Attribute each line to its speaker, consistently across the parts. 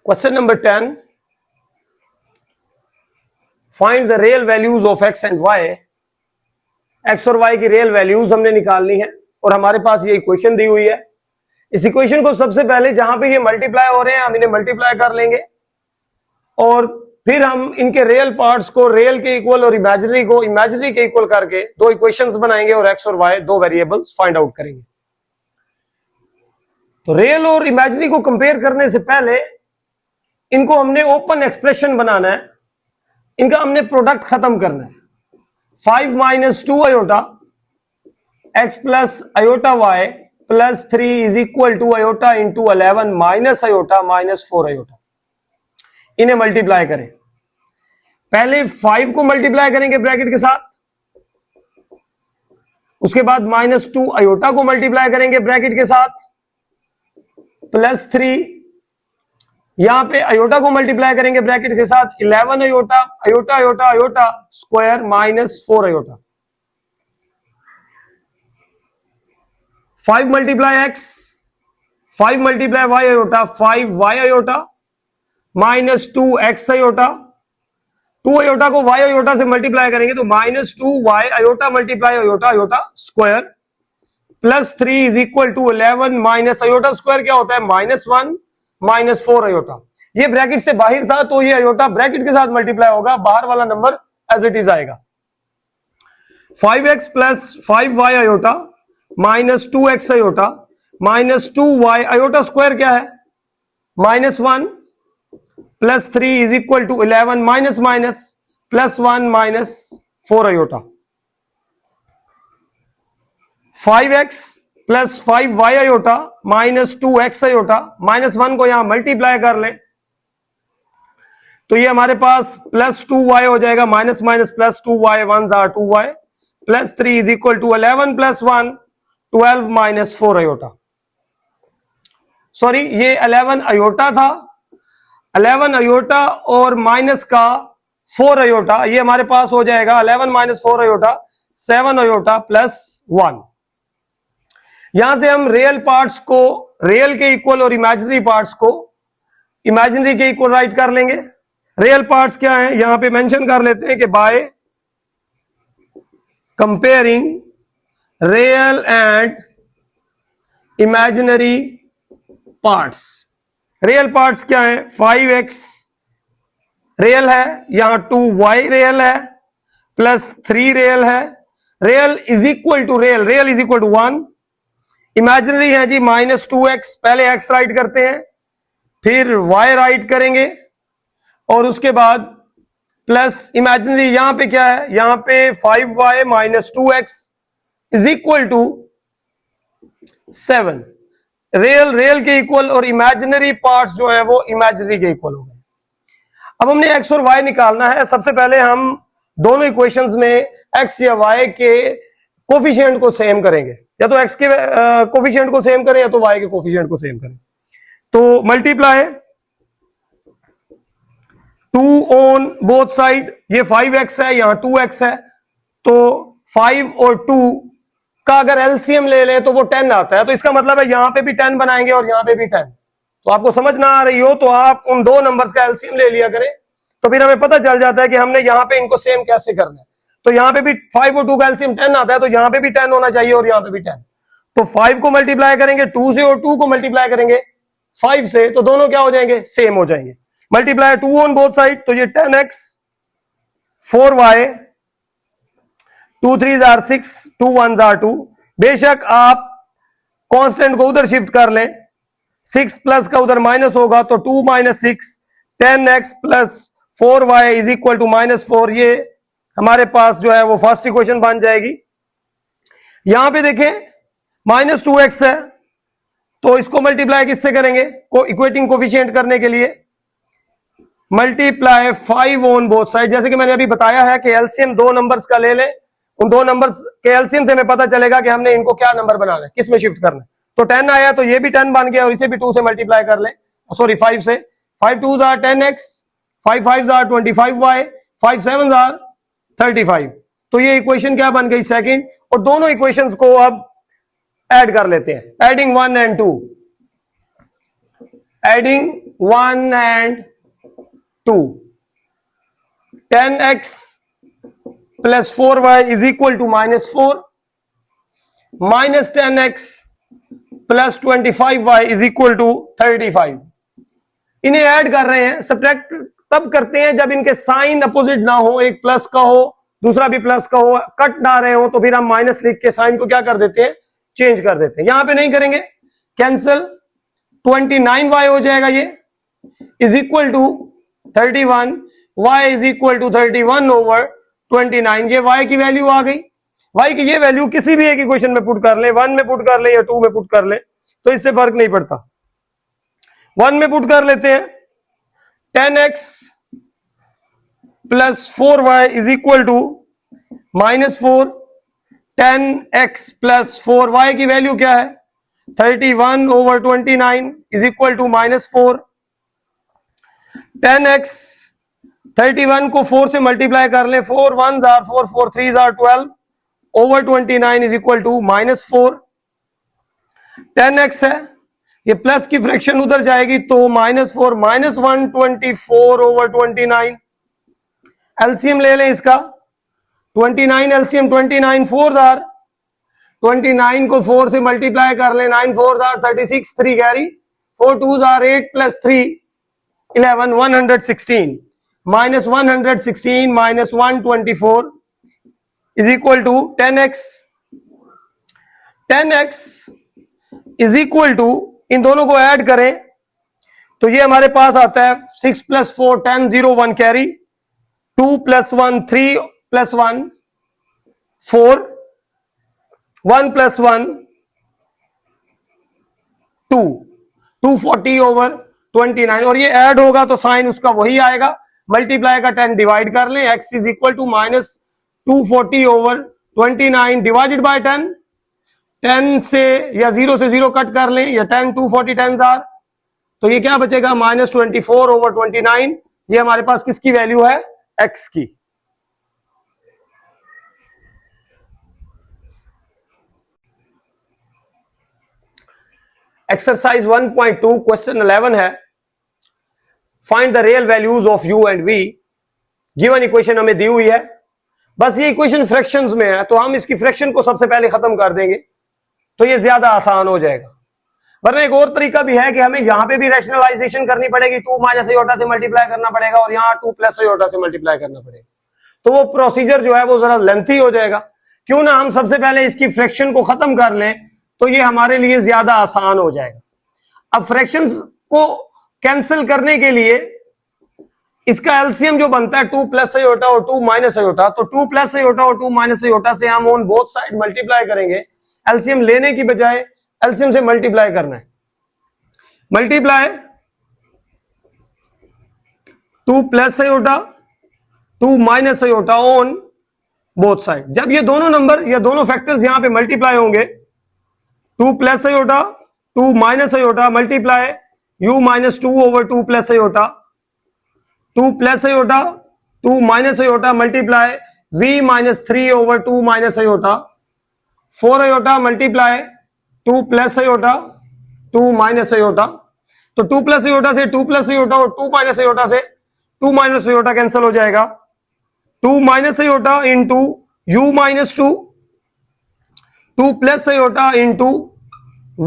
Speaker 1: Question number 10. Find the real values of x and y. x और y की real values हमने निकालनी है और हमारे पास ये इक्वेशन दी हुई है। इस इक्वेशन को सबसे पहले जहां पे ये मल्टीप्लाई हो रहे हैं हम इन्हें मल्टीप्लाई कर लेंगे और फिर हम इनके रियल पार्ट्स को रियल के इक्वल और इमेजिनरी को इमेजिनरी के इक्वल करके दो इक्वेशंस बनाएंगे और x और y दो वेरिएबल्स फाइंड आउट करेंगे। तो रियल और इमेजिनरी को कंपेयर करने से पहले इनको हमने ओपन एक्सप्रेशन बनाना है, इनका हमने प्रोडक्ट खत्म करना है। 5 minus 2 iota x plus iota y plus 3 is equal to iota into 11 minus iota minus 4 iota. इन्हें मल्टीप्लाई करें। पहले 5 को मल्टीप्लाई करेंगे ब्रैकेट के साथ, उसके बाद माइनस 2 अयोटा को मल्टीप्लाई करेंगे ब्रैकेट के साथ, प्लस 3 यहां पे अयोटा को मल्टीप्लाई करेंगे ब्रैकेट के साथ, 11 iota iota iota iota square minus 4 iota. 5 multiply x, 5 multiply y iota, 5 y iota minus 2 x iota. 2 iota को वाई अयोटा से मल्टीप्लाई करेंगे तो minus 2 y iota multiply iota iota square plus 3 is equal to 11 minus iota square क्या होता है minus 1 minus 4 iota. ये bracket से बाहर था तो ये अयोटा ब्रैकेट के साथ मल्टीप्लाई होगा, बाहर वाला नंबर एज इट इज आएगा। 5x plus 5y iota minus 2x iota minus 2y iota square क्या है minus 1 plus 3 is equal to 11 minus minus plus 1 minus 4 iota. 5x plus 5y iota minus 2x iota, minus 1 को यहां multiply कर ले तो ये हमारे पास प्लस 2y हो जाएगा, माइनस माइनस प्लस 2y 1 जार 2y plus 3 is equal to 11 plus 1 12 minus 4 iota. Sorry ये 11 अयोटा था, 11 अयोटा और माइनस का 4 अयोटा, ये हमारे पास हो जाएगा 11 माइनस 4 अयोटा 7 अयोटा प्लस 1। यहां से हम रियल पार्ट्स को रियल के इक्वल और इमेजिनरी पार्ट्स को इमेजिनरी के इक्वल राइट कर लेंगे। रियल पार्ट्स क्या है यहां पे मेंशन कर लेते हैं कि by comparing real and imaginary parts. Real parts क्या है 5x रियल है, यहां 2y रियल है प्लस 3 रियल है, real is equal to real is equal to 1। Imaginary है जी माइनस 2x, पहले x राइट करते हैं फिर y राइट करेंगे और उसके बाद प्लस इमेजिनरी यहां पे क्या है यहां पे 5y minus 2x is equal to 7। Real के इक्वल और इमेजिनरी पार्ट्स जो है वो इमेजिनरी के इक्वल हो गए। अब हमने x और y निकालना है। सबसे पहले हम दोनों इक्वेशंस में x या y के कोफिशिएंट को सेम करेंगे, या तो x के कोफिशिएंट को सेम करें या तो y के कोफिशिएंट को सेम करें। तो मल्टीप्लाई 2 ऑन बोथ साइड, ये 5x है यहां 2x है तो 5 और 2 का अगर एलसीएम ले लें तो वो 10 आता है, तो इसका मतलब है यहां पे भी 10 बनाएंगे और यहां पे भी 10। तो आपको समझ ना आ रही हो तो आप उन दो नंबर्स का एलसीएम ले लिया करें, तो फिर हमें पता चल जाता है कि हमने यहां पे इनको सेम कैसे करना है। तो यहां पे भी 5 और 2 का एलसीएम 10 आता है तो यहां पे भी 10 होना चाहिए और यहां पे भी 10। तो 5 को मल्टीप्लाई करेंगे 2 से और 2 को मल्टीप्लाई करेंगे 5 से, तो दोनों क्या हो जाएंगे सेम हो जाएंगे। मल्टीप्लाई 2 ऑन बोथ साइड तो ये 10x 4y 2 3 जार 6 2 1 जार 2। बेशक आप कांस्टेंट को उधर शिफ्ट कर लें, 6 प्लस का उधर माइनस होगा तो 2 minus 6 10x plus 4y is equal to minus 4। ये हमारे पास जो है वो फर्स्ट इक्वेशन बन जाएगी। यहां पे देखें माइनस 2x है तो इसको मल्टीप्लाई किससे करेंगे इक्वेटिंग कोफिशिएंट करने के लिए मल्टीप्लाई 5 ऑन बोथ साइड। जैसे कि मैंने अभी बताया है कि एलसीएम दो नंबर्स का ले लें, उन दो नंबर्स के एलसीएम से हमें पता चलेगा कि हमने इनको क्या नंबर बनाना है, किस में शिफ्ट करना है। तो 10 आया तो ये भी 10 बन गया और इसे भी 2 से मल्टीप्लाई कर लें, सॉरी 5 से। 5 2 jar 10x 5 5 jar 25y 5 7 jar 35। तो ये इक्वेशन क्या बन गई सेकंड, और दोनों इक्वेशंस को अब ऐड कर लेते हैं। Adding 1 and 2, adding 1 and 2. 10x plus 4y is equal to minus 4 minus 10x plus 25y is equal to 35. इन्हें ऐड कर रहे हैं, सब्ट्रैक्ट तब करते हैं जब इनके साइन अपोजिट ना हो, एक प्लस का हो दूसरा भी प्लस का हो, कट ना रहे हो, तो फिर हम माइनस लिख के साइन को क्या कर देते हैं, चेंज कर देते हैं। यहां पे नहीं करेंगे, कैंसिल, 29y हो जाएगा, ये is equal to 31, y is equal to 31 over 29। ये y की वैल्यू आ गई। y की ये वैल्यू किसी भी एक इक्वेशन में पुट कर ले, 1 में पुट कर ले या 2 में पुट कर ले, तो इससे फर्क नहीं पड़ता। 1 में पुट कर लेते हैं, 10x plus 4y is equal to minus 4, 10x plus 4y की वैल्यू क्या है, 31 over 29 is equal to minus 4। 10x 31 को 4 से मल्टीप्लाई कर ले, 4 1s are 4, 4 3s are 12 over 29 is equal to minus 4। 10x है, ये प्लस की फ्रैक्शन उधर जाएगी तो माइनस 4, माइनस 124 ओवर 29। एलसीएम ले लें इसका, 29 एलसीएम 29 4s are 29 को 4 से मल्टीप्लाई कर ले, 9 4s are 36, 3 carry, 4 2s are 8 plus 3 11, 116 minus 116 minus 124 is equal to 10x। 10x is equal to, इन दोनों को ऐड करें तो ये हमारे पास आता है 6 plus 4 10, 0 1 carry, 2 plus 1 3 plus 1 4, 1 plus 1 2, 240 over 29। और ये ऐड होगा तो साइन उसका वही आएगा, मल्टीप्लाई का 10 डिवाइड कर लें, x is equal to minus 240 over 29 divided by 10। 10 से या 0 से 0 कट कर लें, या 10 240 10s are, तो ये क्या बचेगा, माइनस 24 ओवर 29। ये हमारे पास किसकी वैल्यू है, x की। एक्सरसाइज 1.2 क्वेश्चन 11 है, find the real values of u and v। Given equation हमें दी हुई है, बस ये इक्वेशन फ्रैक्शंस में है, तो हम इसकी फ्रैक्शन को सबसे पहले खत्म कर देंगे, तो ये ज्यादा आसान हो जाएगा। वरना एक और तरीका भी है कि हमें यहां पे भी रैशनलाइजेशन करनी पड़ेगी, 2 माइनस आयोटा से मल्टीप्लाई करना पड़ेगा और यहां 2 प्लस आयोटा से मल्टीप्लाई करना पड़ेगा, तो वो प्रोसीजर जो है वो जरा लेंथी हो जाएगा। क्यों ना हम सबसे पहले इसकी फ्रैक्शन को खत्म कर लें, तो ये हमारे लिए ज्यादा आसान हो जाएगा। अब फ्रैक्शंस को कैंसिल करने के लिए इसका एलसीएम जो बनता है 2 प्लस आयोटा और 2 माइनस आयोटा, तो 2 प्लस आयोटा और 2 माइनस आयोटा से हम ऑन बोथ साइड मल्टीप्लाई करेंगे। एलसीएम लेने की बजाय एलसीएम से मल्टीप्लाई करना है। Multiply 2 plus iota 2 minus iota on both side. जब ये दोनों नंबर या दोनों फैक्टर्स यहां पे मल्टीप्लाई होंगे, 2 plus iota 2 minus iota multiply u minus 2 over 2 plus iota, 2 plus iota 2 minus iota multiply v minus 3 over 2 minus iota, 4 iota multiply 2 plus iota 2 minus iota. तो 2 plus iota से 2 plus iota और 2 minus iota से 2 minus iota cancel हो जाएगा। 2 minus iota into u minus 2, 2 plus iota into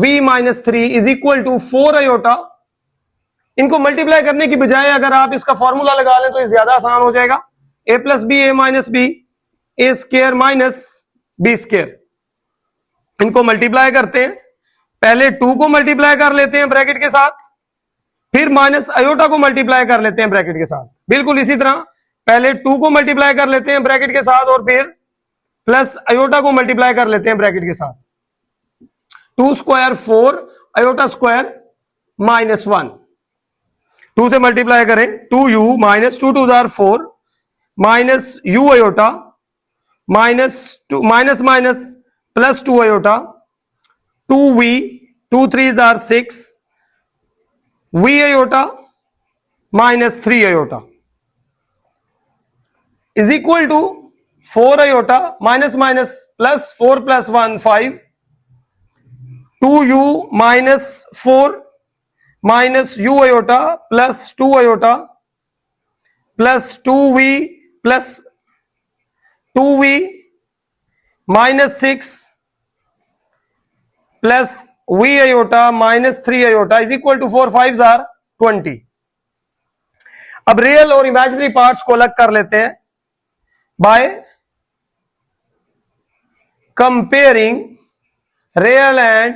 Speaker 1: v minus 3 is equal to 4 iota. इनको multiply करने की बजाय अगर आप इसका फॉर्मूला लगा लें तो ये ज्यादा आसान हो जाएगा, a plus b a minus b a square minus b square. इनको मल्टीप्लाई करते हैं, पहले 2 को मल्टीप्लाई कर लेते हैं ब्रैकेट के साथ, फिर माइनस आयोटा को मल्टीप्लाई कर लेते हैं ब्रैकेट के साथ। बिल्कुल इसी तरह पहले 2 को मल्टीप्लाई कर लेते हैं ब्रैकेट के साथ और फिर प्लस आयोटा को मल्टीप्लाई कर लेते हैं ब्रैकेट के साथ। 2 स्क्वायर 4 आयोटा स्क्वायर माइनस 1, 2 से मल्टीप्लाई करें 2u minus 2 2 4 minus u iota minus 2 minus minus plus 2 iota, 2v 2 3 6 v iota minus 3 iota is equal to 4 iota minus minus plus 4 plus 1 5, 2u minus 4 minus u iota plus 2 iota plus 2v plus 2v minus 6 plus v iota minus 3 iota is equal to 4 5 are 20। अब real और imaginary parts को अलग कर लेते हैं bye comparing real and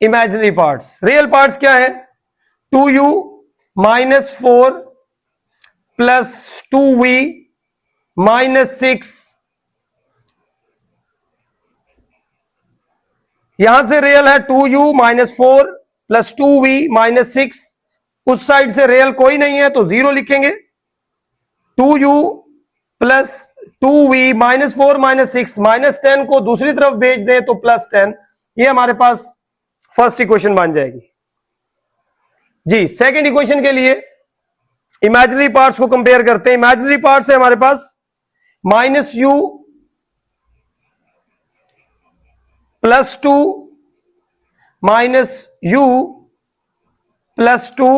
Speaker 1: imaginary parts. Real parts क्या है? 2u minus 4 plus 2v minus 6, यहां से रियल है 2u minus 4 plus 2v minus 6, उस साइड से रियल कोई नहीं है तो 0 लिखेंगे। 2u plus 2v minus 4 minus 6 minus 10 को दूसरी तरफ भेज दें तो प्लस 10, ये हमारे पास फर्स्ट इक्वेशन बन जाएगी जी। सेकंड इक्वेशन के लिए इमेजिनरी पार्ट्स को कंपेयर करते हैं। इमेजिनरी पार्ट्स है हमारे पास minus you plus 2 minus you plus 2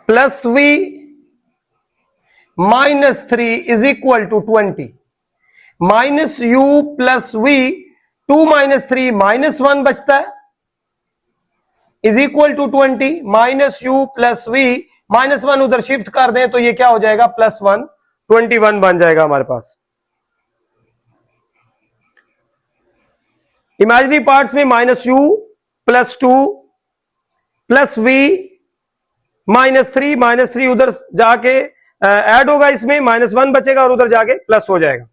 Speaker 1: plus v minus 3 is equal to 20। Minus you plus v 2 minus 3 minus 1 बचता है is equal to 20। Minus you plus v minus 1 उधर shift कर दें तो ये क्या हो जाएगा? प्लस 1, 21 बन जाएगा हमारे पास। इमेजिनरी पार्ट्स में minus you plus 2 plus v minus 3 उधर जाके ऐड होगा, इसमें माइनस 1 बचेगा और उधर जाके प्लस हो जाएगा।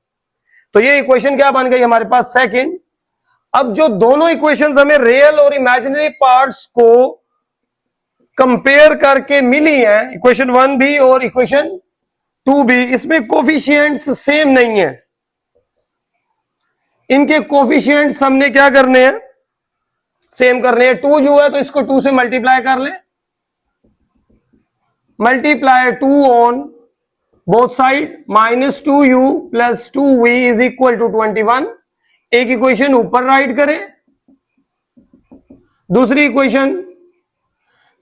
Speaker 1: तो ये इक्वेशन क्या बन गई हमारे पास? सेकंड। अब जो दोनों इक्वेशंस हमें रियल और इमेजिनरी पार्ट्स को कंपेयर करके मिली है, इक्वेशन 1 भी और इक्वेशन 2 भी, इसमें कोफिशिएंट्स सेम नहीं है। इनके कोफिशिएंट्स हमने क्या करने हैं? सेम करने हैं। 2u है तो इसको 2 से मल्टीप्लाई कर ले, multiply 2 on both side, minus 2u plus 2v is equal to 21। एक इक्वेशन ऊपर राइट करें, दूसरी इक्वेशन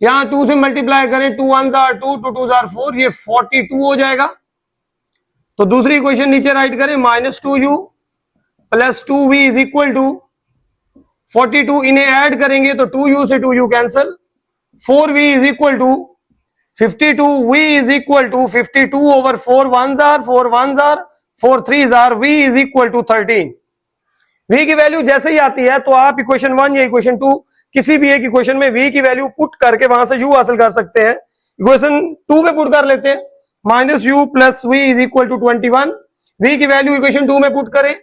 Speaker 1: यहां 2 से मल्टीप्लाई करें, 2 1s are 2, 2 2s are 4, ये 42 हो जाएगा। तो दूसरी इक्वेशन नीचे राइट करें, minus 2u plus 2v is equal to 42, इन्हें ऐड करेंगे तो 2u से 2u cancel, 4v is equal to 52, v is equal to 52 over 4 1s are 4 3s are, v is equal to 13। v की value जैसे ही आती है तो आप इक्वेशन 1 या इक्वेशन 2 किसी भी एक इक्वेशन में v की वैल्यू पुट करके वहां से u हासिल कर सकते हैं। इक्वेशन 2 में पुट कर लेते हैं, minus you plus v is equal to 21। v की वैल्यू इक्वेशन 2 में पुट करें,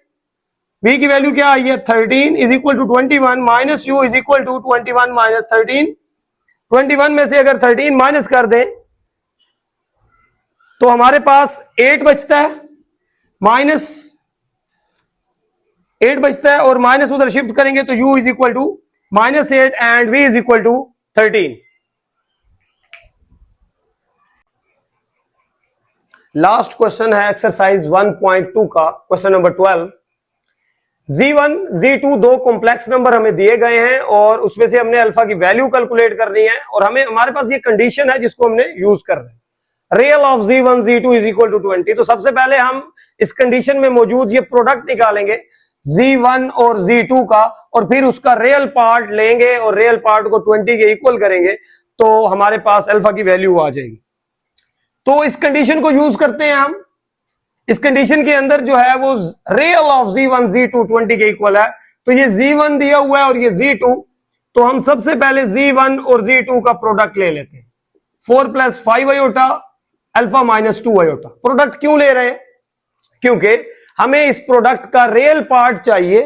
Speaker 1: v की वैल्यू क्या आई है? 13 is equal to 21 minus u is equal to 21 minus 13। 21 में से अगर 13 माइनस कर दें तो हमारे पास 8 बचता है, माइनस 8 बचता है और माइनस उधर शिफ्ट करेंगे तो u is equal to minus 8 and v is equal to 13। Last question है एक्सरसाइज 1.2 का क्वेश्चन नंबर 12। z1 z2 दो कॉम्प्लेक्स नंबर हमें दिए गए हैं और उसमें से हमने अल्फा की वैल्यू कैलकुलेट करनी है और हमारे पास ये कंडीशन है जिसको हमने यूज कर रहे हैं। Real of z1 z2 is equal to 20। तो सबसे पहले हम इस कंडीशन में मौजूद ये प्रोडक्ट निकालेंगे z1 और z2 का और फिर उसका रियल पार्ट लेंगे और रियल पार्ट को 20 के इक्वल करेंगे तो हमारे पास अल्फा की वैल्यू आ जाएगी। तो इस कंडीशन को यूज करते हैं हम। इस कंडीशन के अंदर जो है वो रियल ऑफ z1 z2 20 के इक्वल है, तो ये z1 दिया हुआ है और ये z2, तो हम सबसे पहले z1 और z2 का प्रोडक्ट ले लेते हैं। 4 plus 5 iota alpha minus 2 iota. Product क्यों ले रहे हैं? क्योंकि हमें इस प्रोडक्ट का रियल पार्ट चाहिए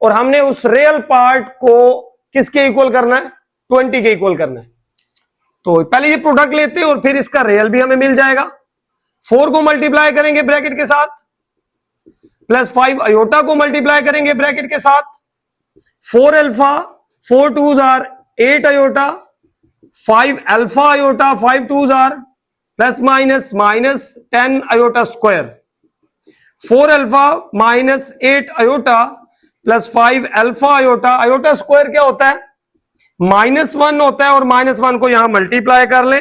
Speaker 1: और हमने उस रियल पार्ट को किसके इक्वल करना है? 20 के इक्वल करना है। तो पहले ये प्रोडक्ट लेते हैं और फिर इसका रियल भी हमें मिल जाएगा। 4 को मल्टीप्लाई करेंगे ब्रैकेट के साथ, प्लस 5 अयोटा को मल्टीप्लाई करेंगे ब्रैकेट के साथ, 4 alpha 4 2s are 8 iota, 5 alpha iota 5 2s are plus minus minus 10 iota square, 4 alpha minus 8 iota plus 5 alpha iota, iota square क्या होता है, -1 होता है, और -1 को यहां मल्टीप्लाई कर लें,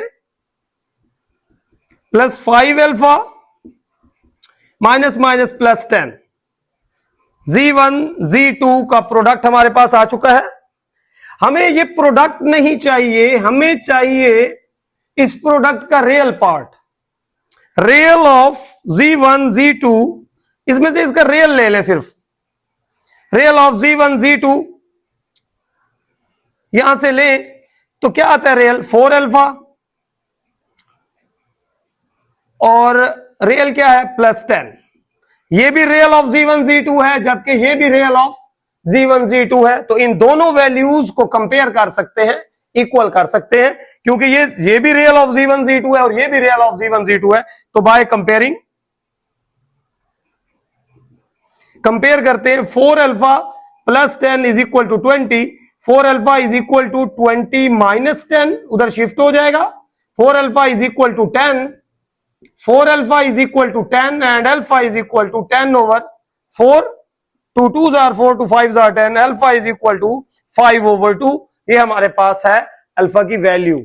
Speaker 1: plus 5 alpha minus minus plus 10। Z1 Z2 का प्रोडक्ट हमारे पास आ चुका है। हमें ये प्रोडक्ट नहीं चाहिए, हमें चाहिए इस प्रोडक्ट का real part, real of Z1 Z2, इसमें से इसका रियल ले लें, सिर्फ रियल ऑफ Z1 Z2 यहां से ले तो क्या आता है रियल, 4 अल्फा, और रियल क्या है, प्लस 10। ये भी रियल ऑफ Z1 Z2 है, जबकि ये भी रियल ऑफ Z1 Z2 है। तो इन दोनों वैल्यूज को कंपेयर कर सकते हैं, इक्वल कर सकते हैं, क्योंकि ये भी रियल ऑफ Z1 Z2 है और ये भी रियल ऑफ Z1 Z2 है। तो बाय कंपेयरिंग, कंपेयर करते हैं, 4 alpha plus 10 is equal to 20, 4 alpha is equal to 20 minus 10, उधर शिफ्ट हो जाएगा, 4 alpha is equal to 10, 4 alpha is equal to 10 and alpha is equal to 10 over 4, 2 2s are 4, 2 5s are 10, alpha is equal to 5 over 2। ये हमारे पास है alpha की value.